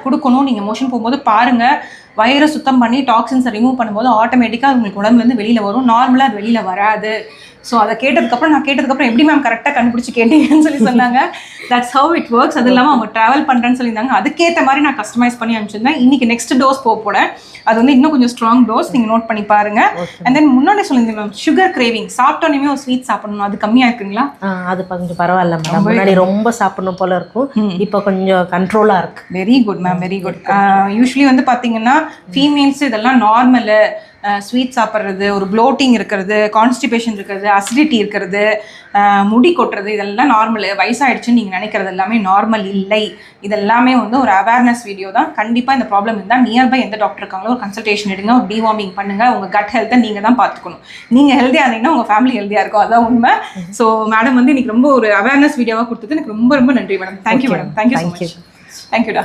கொடுக்கணும். நீங்கள் மோஷன் போகும்போது பாருங்கள், வயிறை சுத்தம் பண்ணி டாக்ஸின்ஸை ரிமூவ் பண்ணும்போது ஆட்டோமேட்டிக்காக உங்களுக்கு உடம்புலேருந்து வெளியில் வரும். நார்மலாக அது வெளியில் வராது. ஸோ அதை கேட்டதுக்கப்புறம் எப்படி மேம் கரெக்டாக கண்டுபிடிச்சி கேட்டீங்கன்னு சொல்லி சொன்னாங்க. That's how it works. அது இல்லாமல் அவங்க ட்ராவல் பண்ணுறேன்னு சொல்லியிருந்தாங்க. அதுக்கேற்ற மாதிரி நான் கஸ்டமைஸ் பண்ணி அனுப்பிச்சிருந்தேன். இன்னைக்கு நெக்ஸ்ட் டோஸ் போகிறேன். அது வந்து இன்னும் கொஞ்சம் ஸ்ட்ராங் டோஸ், நீங்கள் நோட் பண்ணி பாருங்க. அண்ட் தென் முன்னாடி சொல்லியிருந்தேன் மேம், சுகர் கிரேவிங் சாப்பிட்டோன்னே ஒரு ஸ்வீட் சாப்பிடணும், அது கம்மியாக இருக்குங்களா? அது கொஞ்சம் பரவாயில்ல மேடம். முன்னாடி ரொம்ப சாப்பிடணும் போல இருக்கும், இப்போ கொஞ்சம் கண்ட்ரோலாக இருக்கு. Very good ma'am, very good. Usually வந்து பார்த்தீங்கன்னா ஃபீமேல்ஸ் இதெல்லாம் நார்மலு. ஸ்வீட் சாப்பிட்றது, ஒரு ப்ளோட்டிங் இருக்கிறது, கான்ஸ்டிபேஷன் இருக்கிறது, அசிடிட்டி இருக்கிறது, முடி கொட்டுறது, இதெல்லாம் நார்மலு. வயசாகிடுச்சுன்னு நீங்கள் நினைக்கிறது எல்லாமே நார்மல் இல்லை. இதெல்லாமே வந்து ஒரு அவேர்னஸ் வீடியோ தான். கண்டிப்பாக இந்த ப்ராப்ளம் இருந்தால் நியர்பை எந்த டாக்டர் இருக்காங்களோ ஒரு கன்சல்டேஷன் எடுங்க, ஒரு டிவார்மிங் பண்ணுங்கள். உங்கள் கட் ஹெல்த்தை நீங்கள் தான் பார்த்துக்கணும். நீங்கள் ஹெல்த்தியாக இருந்தீங்கன்னா உங்கள் ஃபேமிலி ஹெல்த்தியாக இருக்கும், அதான் உண்மை. ஸோ மேடம் வந்து இன்னைக்கு ரொம்ப ஒரு அவேர்னஸ் வீடியோவாக கொடுத்தது எனக்கு ரொம்ப ரொம்ப நன்றி madam. Thank you madam. Thank you so much. தேங்க்யூடா.